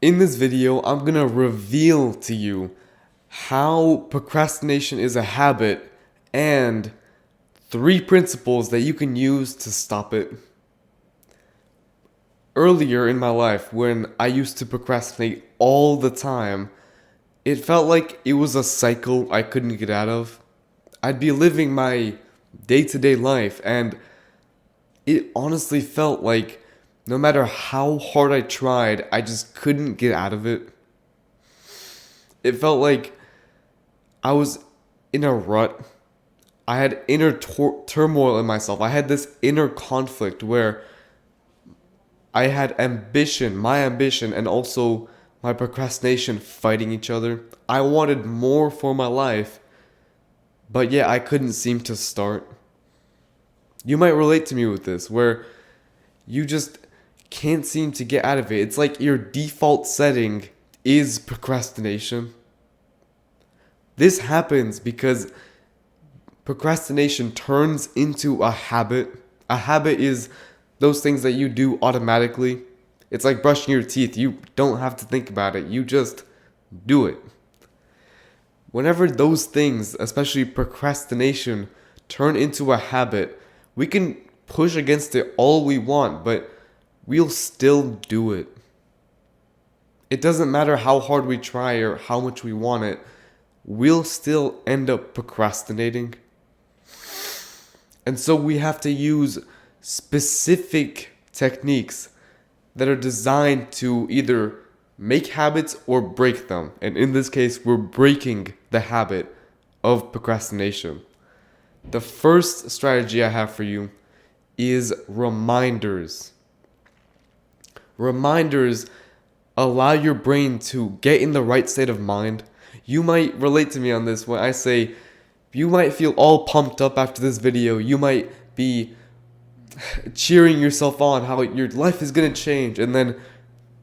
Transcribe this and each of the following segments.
In this video, I'm gonna reveal to you how procrastination is a habit and 3 principles that you can use to stop it. Earlier in my life, when I used to procrastinate all the time, it felt like it was a cycle I couldn't get out of. I'd be living my day to day life, and it honestly felt like no matter how hard I tried, I just couldn't get out of it. It felt like I was in a rut. I had inner turmoil in myself. I had this inner conflict where I had my ambition, and also my procrastination fighting each other. I wanted more for my life, but yet I couldn't seem to start. You might relate to me with this, where you just can't seem to get out of it. It's like your default setting is procrastination. This happens because procrastination turns into a habit. A habit is those things that you do automatically. It's like brushing your teeth. You don't have to think about it. You just do it. Whenever those things, especially procrastination, turn into a habit, we can push against it all we want, but we'll still do it. It doesn't matter how hard we try or how much we want it, we'll still end up procrastinating. And so we have to use specific techniques that are designed to either make habits or break them. And in this case, we're breaking the habit of procrastination. The first strategy I have for you is reminders. Reminders allow your brain to get in the right state of mind. You might relate to me on this when I say you might feel all pumped up after this video. You might be cheering yourself on how your life is going to change, and then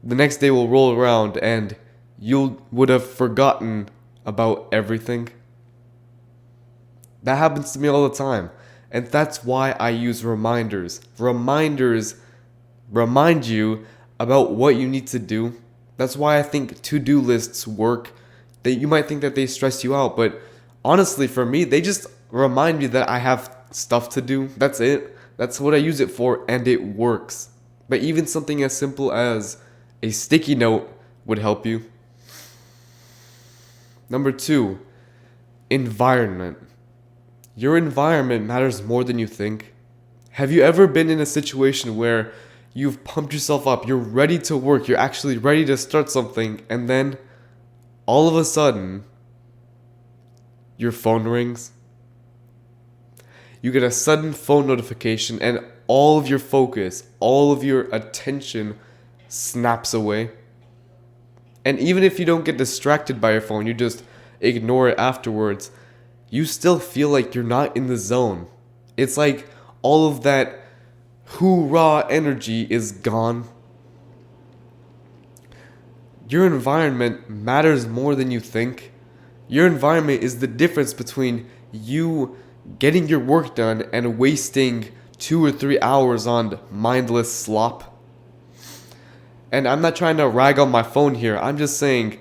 the next day will roll around and you would have forgotten about everything. That happens to me all the time, and that's why I use reminders. Reminders remind you about what you need to do. That's why I think to-do lists work. You might think that they stress you out, but honestly, for me, they just remind me that I have stuff to do. That's it. That's what I use it for, and it works. But even something as simple as a sticky note would help you. Number 2, environment. Your environment matters more than you think. Have you ever been in a situation where you've pumped yourself up, you're ready to work, you're actually ready to start something, and then all of a sudden, your phone rings? You get a sudden phone notification, and all of your focus, all of your attention snaps away. And even if you don't get distracted by your phone, you just ignore it afterwards, you still feel like you're not in the zone. It's like all of that hoorah energy is gone. Your environment matters more than you think. Your environment is the difference between you getting your work done and wasting 2 or 3 hours on mindless slop. And I'm not trying to rag on my phone here. I'm just saying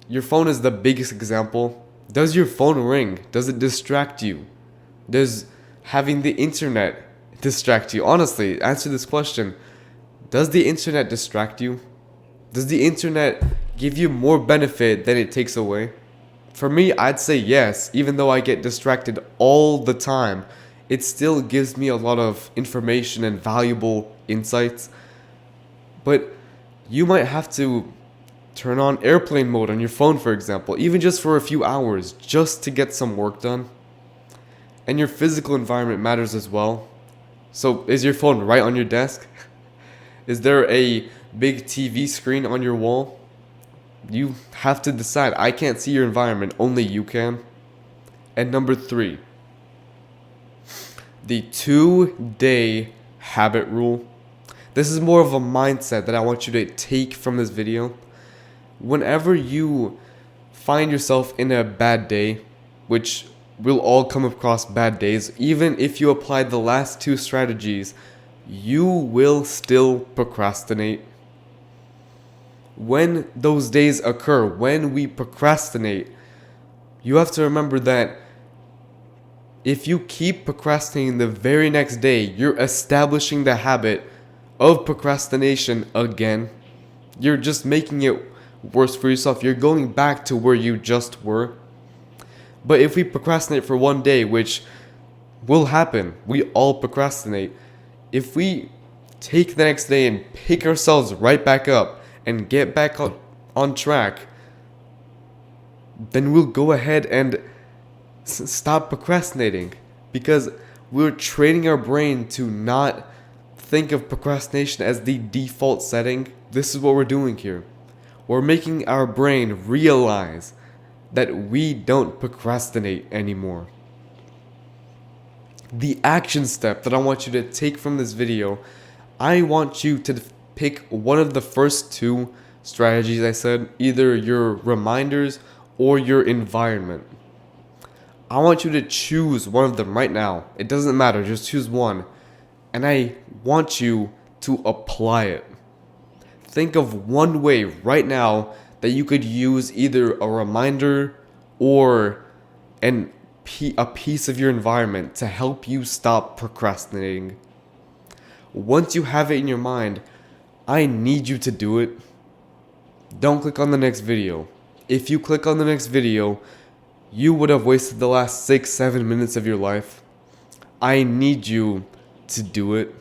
your phone is the biggest example. Does your phone ring? Does it distract you? Does having the internet distract you? Honestly, answer this question. Does the internet distract you? Does the internet give you more benefit than it takes away? For me, I'd say yes. Even though I get distracted all the time, it still gives me a lot of information and valuable insights. But you might have to turn on airplane mode on your phone, for example, even just for a few hours, just to get some work done. And your physical environment matters as well. So is your phone right on your desk? Is there a big TV screen on your wall? You have to decide. I can't see your environment, only you can. And number 3, the 2-day habit rule. This is more of a mindset that I want you to take from this video. Whenever you find yourself in a bad day, which we'll all come across bad days, even if you apply the last 2 strategies, you will still procrastinate. when those days occur, when we procrastinate, you have to remember that if you keep procrastinating the very next day, you're establishing the habit of procrastination again. You're just making it worse for yourself. You're going back to where you just were. But if we procrastinate for one day, which will happen, we all procrastinate. If we take the next day and pick ourselves right back up and get back on track, then we'll go ahead and stop procrastinating, because we're training our brain to not think of procrastination as the default setting. This is what we're doing here. We're making our brain realize that we don't procrastinate anymore. The action step that I want you to take from this video, I want you to pick one of the first two strategies I said, either your reminders or your environment. I want you to choose one of them right now. It doesn't matter, just choose one. And I want you to apply it. Think of one way right now that you could use either a reminder or a piece of your environment to help you stop procrastinating. Once you have it in your mind, I need you to do it. Don't click on the next video. If you click on the next video, you would have wasted the last 6-7 minutes of your life. I need you to do it.